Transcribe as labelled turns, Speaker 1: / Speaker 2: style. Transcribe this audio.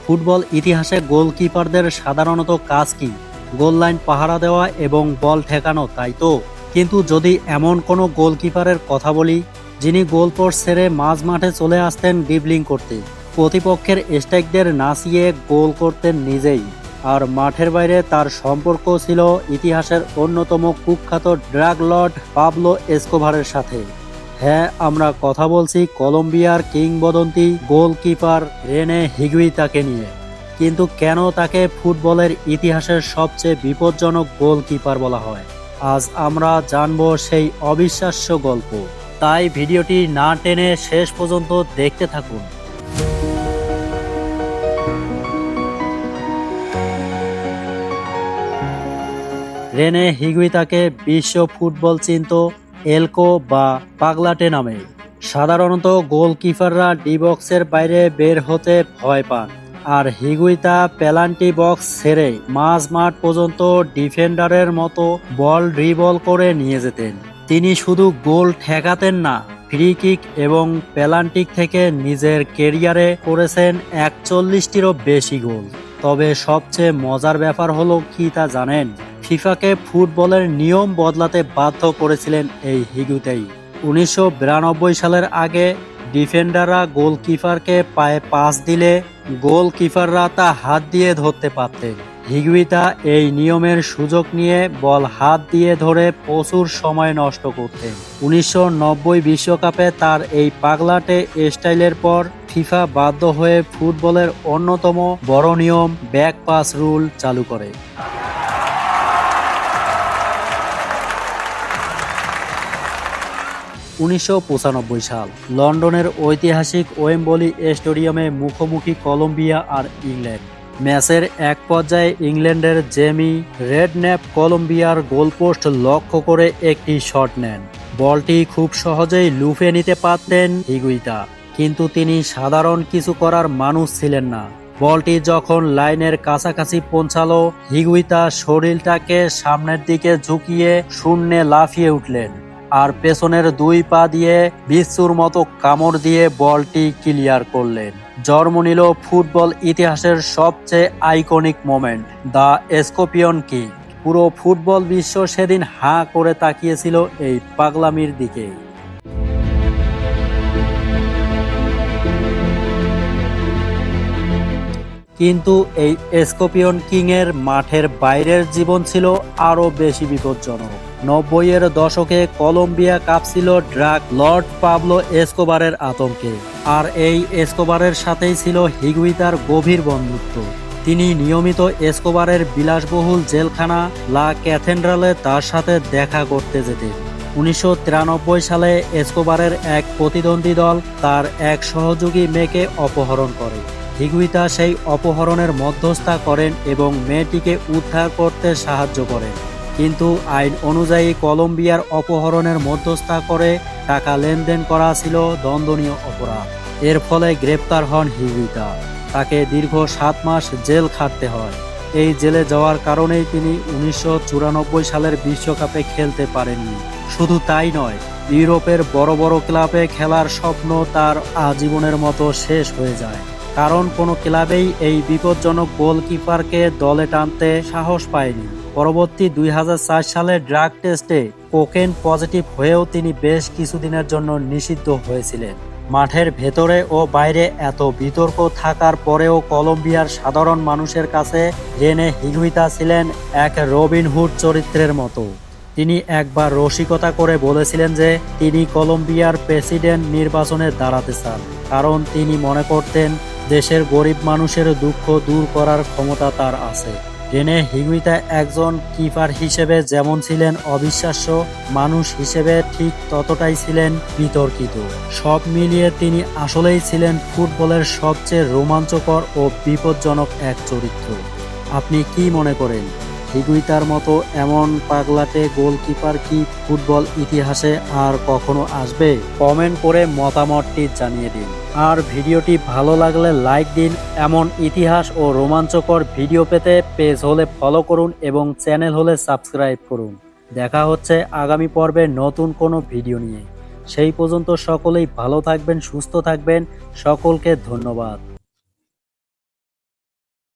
Speaker 1: Football ইতিহাসে গোলকিপারদের সাধারণত কাজ কি? গোল লাইন পাহারা দেওয়া এবং বল ঠেকানো, তাই তো? কিন্তু যদি এমন কোনো গোলকিপারের কথা বলি যিনি গোলপোস্ট ছেড়ে মাঝ মাঠে চলে আসতেন ড্রিবলিং করতে, প্রতিপক্ষের স্ট্রাইকদের নাচিয়ে গোল করতেন নিজেই, আর মাঠের বাইরে তার সম্পর্ক ছিল ইতিহাসের অন্যতম কুখ্যাত ড্রাগ লর্ড পাবলো এসকোবারের সাথে। হ্যাঁ, আমরা কথা বলছি কলম্বিয়ার কিংবদন্তি গোলকিপার রেনে হিগুইতাকে নিয়ে। কিন্তু কেন তাকে ফুটবলের ইতিহাসের সবচেয়ে বিপজ্জনক গোলকিপার বলা হয়? আজ আমরা জানব সেই অবিশ্বাস্য গল্প। তাই ভিডিওটি না টেনে শেষ পর্যন্ত দেখতে থাকুন। রেনে হিগুইতাকে বিশ্ব ফুটবল চিনত এলকো বা পাগলাটে নামে। সাধারণত গোলকিপাররা ডি বক্সের বাইরে বের হতে ভয় পান, আর হিগুইতা পেনাল্টি বক্স ছেড়ে মাঝ মাঠ পর্যন্ত ডিফেন্ডারের মতো বল ড্রিবল করে নিয়ে যেতেন। তিনি শুধু গোল ঠেকাতেন না, ফ্রি কিক এবং পেনাল্টি থেকে নিজের ক্যারিয়ারে করেছেন 41টিরও বেশি গোল। তবে সবচেয়ে মজার ব্যাপার হলো কি তা জানেন? ফিফাকে ফুটবলের নিয়ম বদলাতে বাধ্য করেছিলেন এই হিগুইতাই। 1992 সালের আগে ডিফেন্ডাররা গোলকিপারকে পায়ে পাস দিলে গোলকিপাররা তা হাত দিয়ে ধরতে পারতেন। হিগুইতা এই নিয়মের সুযোগ নিয়ে বল হাত দিয়ে ধরে প্রচুর সময় নষ্ট করতেন। 1990 বিশ্বকাপে তার এই পাগলাটে স্টাইলের পর ফিফা বাধ্য হয়ে ফুটবলের অন্যতম বড় নিয়ম ব্যাক পাস রুল চালু করে। 1995 সাল লন্ডনের ঐতিহাসিক ওয়েম্বলি স্টেডিয়ামে মুখোমুখি কলম্বিয়া আর ইংল্যান্ড। ম্যাচের এক পর্যায়ে ইংল্যান্ডের জেমি রেডন্যাপ কলম্বিয়ার গোলপোস্ট লক্ষ্য করে একটি শট নেন। বলটি খুব সহজেই লুফে নিতে পারতেন হিগুইতা, কিন্তু তিনি সাধারণ কিছু করার মানুষ ছিলেন না। বলটি যখন লাইনের কাছাকাছি পৌঁছালো, হিগুইতা শরীরটাকে সামনের দিকে ঝুঁকিয়ে শূন্যে লাফিয়ে উঠলেন আর পেছনের দুই পা দিয়ে বিচ্ছুর মতো কামড় দিয়ে বলটি ক্লিয়ার করলেন। জন্ম নিল ফুটবল ইতিহাসের সবচেয়ে iconic moment, the scorpion kick. পুরো ফুটবল বিশ্ব সেদিন হাঁ করে তাকিয়েছিল এই পাগলামির দিকে। কিন্তু এই স্করপিয়ন কিং এর মাঠের বাইরের জীবন ছিল আরো বেশি বিপজ্জনক। 90-এর দশকে কলম্বিয়া কাঁপছিল ড্রাগ লর্ড পাবলো এসকোবারের আতঙ্কে, আর এই এসকোবারের সাথেই ছিল হিগুইতার গভীর বন্ধুত্ব। তিনি নিয়মিত এসকোবারের বিলাসবহুল জেলখানা লা ক্যাথেড্রালে তার সাথে দেখা করতে যেতেন। 1993 সালে এসকোবারের এক প্রতিদ্বন্দ্বী দল তার এক সহযোগী মেয়েকে অপহরণ করে। হিগুইতা সেই অপহরণের মধ্যস্থতা করেন এবং মেয়েটিকে উদ্ধার করতে সাহায্য করেন। কিন্তু আইন অনুযায়ী কলম্বিয়ার অপহরণের মধ্যস্থতা করে টাকা লেনদেন করা ছিল দণ্ডনীয় অপরাধ। এর ফলে গ্রেপ্তার হন হিগুইতা। তাকে দীর্ঘ 7 মাস জেল খাটতে হয়। এই জেলে যাওয়ার কারণেই তিনি 1994 সালের বিশ্বকাপে খেলতে পারেননি। শুধু তাই নয়, ইউরোপের বড় বড় ক্লাবে খেলার স্বপ্ন তার আজীবনের মতো শেষ হয়ে যায়, কারণ কোনো ক্লাবেই এই বিপজ্জনক গোলকিপারকে দলে টানতে সাহস পায়নি। পরবর্তী 2004 সালে ড্রাগ টেস্টে কোকেন পজিটিভ হয়েও তিনি বেশ কিছুদিনের জন্য নিষিদ্ধ হয়েছিলেন। মাঠের ভেতরে ও বাইরে এত বিতর্ক থাকার পরেও কলম্বিয়ার সাধারণ মানুষের কাছে রেনে হিগুইতা ছিলেন এক রবিনহুড চরিত্রের মতো। তিনি একবার রসিকতা করে বলেছিলেন যে তিনি কলম্বিয়ার প্রেসিডেন্ট নির্বাচনে দাঁড়াতে চান, কারণ তিনি মনে করতেন দেশের গরিব মানুষের দুঃখ দূর করার ক্ষমতা তার আছে। রেনে হিগুইতা একজন কিপার হিসেবে যেমন ছিলেন অবিশ্বাস্য, মানুষ হিসেবে ঠিক ততটাই ছিলেন বিতর্কিত। সব মিলিয়ে তিনি আসলেই ছিলেন ফুটবলের সবচেয়ে রোমাঞ্চকর ও বিপজ্জনক এক চরিত্র। আপনি কি মনে করেন, হিগুইতার মতো এমন পাগলাটে গোলকিপার কি ফুটবল ইতিহাসে আর কখনো আসবে? কমেন্ট করে মতামতটি জানিয়ে দিন। আর ভিডিওটি ভালো লাগলে লাইক দিন। এমন ইতিহাস ও রোমাঞ্চকর ভিডিও পেতে পেজ হলে ফলো করুন এবং চ্যানেল হলে সাবস্ক্রাইব করুন। দেখা হচ্ছে আগামী পর্বে নতুন কোনো ভিডিও নিয়ে। সেই পর্যন্ত সকলেই ভালো থাকবেন, সুস্থ থাকবেন। সকলকে ধন্যবাদ।